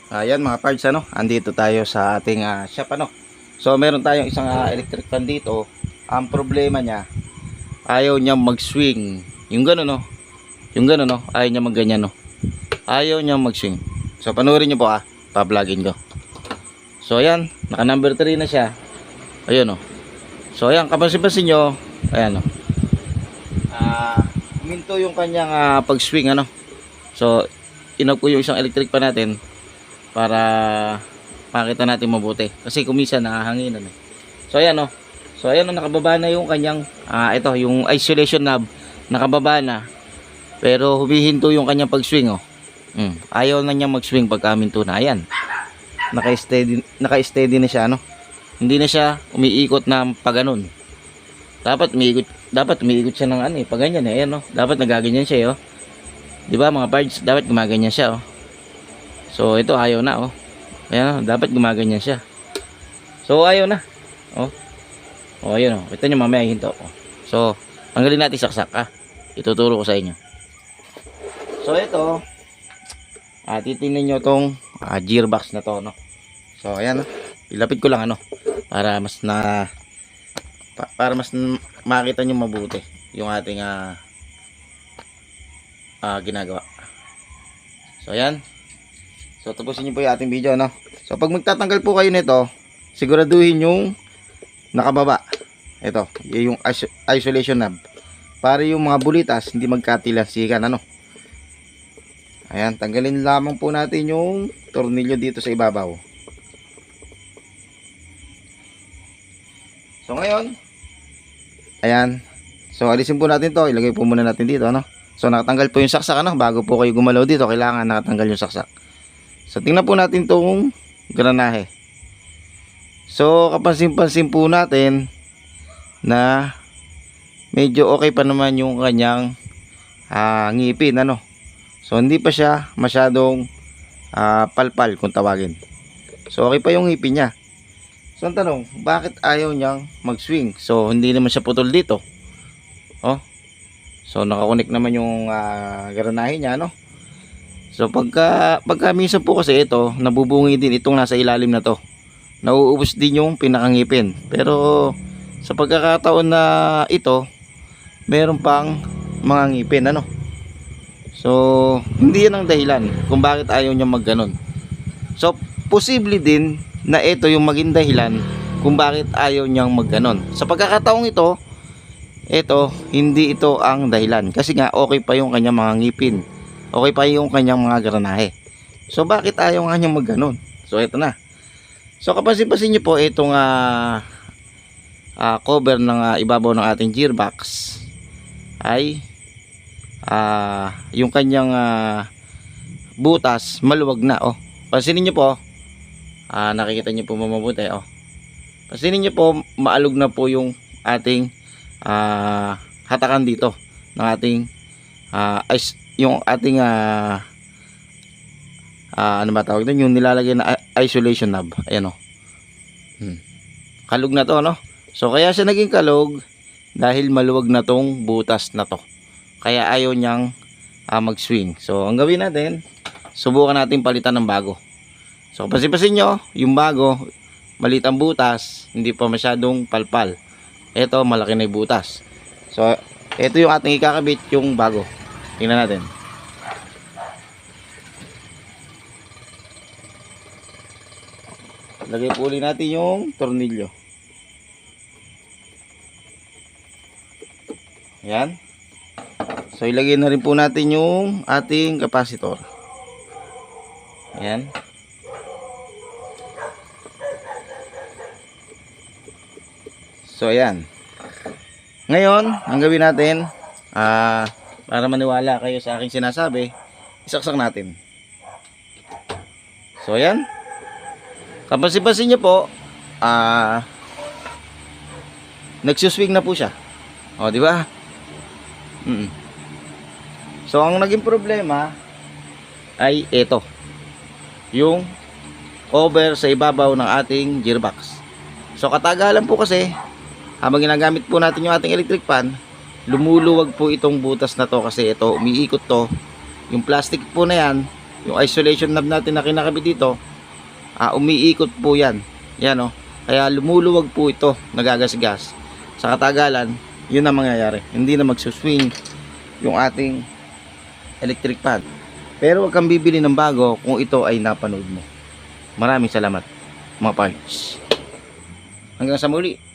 Ayan mga parts, andito tayo sa ating shop So meron tayong isang electric fan dito. Ang problema niya, ayaw niya mag-swing. Yung gano'n Yung gano'n ayaw niya mag-ganyan Ayaw niya mag-swing. So panoorin niyo po pa-vlogin ko. So ayan, naka number 3 na siya. Ayun So ayan, kapansin-pansin niyo, ayan huminto yung kanyang pag-swing So inag ko yung isang electric fan natin para makita natin mabuti kasi kuminsan nahahanginan So ayan So ayan nakababa na yung kanyang ito yung isolation knob, nakababa na. Pero humihinto yung kanyang pag-swing Ayaw na niya mag-swing pagka huminto na. Ayan. Naka-steady na siya Hindi na siya umiikot na paganon. Dapat umiikot siya ng pag ganyan Ayan Dapat nagaganyan siya 'Di ba mga parts? Dapat gumaganyan siya So ito ayaw na Ayan dapat gumaganyan siya. So ayaw na. Ayun Ito nyo mamaya hinto So tanggalin natin saksak Ituturo ko sa inyo. So ito titingnan nyo tong gearbox na to So ayan ilapit ko lang para mas makita nyo mabuti yung ating ginagawa. So ayan. So tapusin nyo po yung ating video So pag magtatanggal po kayo nito, siguraduhin yung nakababa. Ito, yung isolation knob. Para yung mga bulitas hindi magkatilansikan Ayan, tanggalin lamang po natin yung tornilyo dito sa ibabaw. So ngayon, ayan. So alisin po natin to, ilagay po muna natin dito So nakatanggal po yung saksak bago po kayo gumalaw dito, kailangan nakatanggal yung saksak. So tingnan po natin tong granahe. So kapansin-pansin po natin na medyo okay pa naman yung kanyang ngipin So hindi pa siya masyadong palpal kung tawagin. So okay pa yung ngipin niya. So ang tanong, bakit ayaw niyang mag-swing? So hindi naman siya putol dito. So nakakonek naman yung granahe niya So pagka minsan po kasi ito nabubungi din itong nasa ilalim na to. Nauubos din yung pinakangipin. Pero sa pagkakataon na ito, meron pang mga ngipin So hindi yan ang dahilan kung bakit ayaw niya magganon. So posible din na ito yung maging dahilan kung bakit ayaw niyang magganon. Sa pagkakataong ito, hindi ito ang dahilan. Kasi nga okay pa yung kanyang mga ngipin. Okay pa yung kanyang mga granahe. So bakit ayaw nga niyang magganon? So ito na. So kapansin-pansin niyo po itong cover ng ibabaw ng ating gearbox ay yung kanyang butas maluwag na Pansinin niyo po nakikita niyo po mabuti Pansinin niyo po maalog na po yung ating hatakan dito ng ating yung ating ano ba tawag doon, yung nilalagay na isolation knob. Ayan kalog na to So kaya siya naging kalog dahil maluwag na tong butas na to. Kaya ayaw niyang mag-swing. So ang gawin natin, subukan natin palitan ng bago. So pasin-pasin nyo, yung bago maliit ang butas, hindi pa masyadong palpal. Ito malaki na yung butas. So ito yung ating ikakabit, yung bago. Tingnan natin. Lagay po ulit natin yung tornilyo. Ayan. So ilagay na rin po natin yung ating capacitor. Ayan. So ayan. Ngayon, ang gawin natin, para maniwala kayo sa aking sinasabi, isaksak natin. So ayan. Kapansin-pansin niyo po, nagsuswing na po siya. Di ba? So ang naging problema ay ito. Yung cover sa ibabaw ng ating gearbox. So katagalan po kasi, habang ginagamit po natin yung ating electric fan, lumuluwag po itong butas na to kasi ito, umiikot to. Yung plastic po na yan, yung isolation knob natin na kinakabit dito, umiikot po yan. Yan oh. Kaya lumuluwag po ito, nagagasgas. Sa katagalan, yun ang mangyayari. Hindi na magsuswing yung ating electric fan. Pero huwag kang bibili ng bago kung ito ay napanood mo. Maraming salamat mga parts. Hanggang sa muli.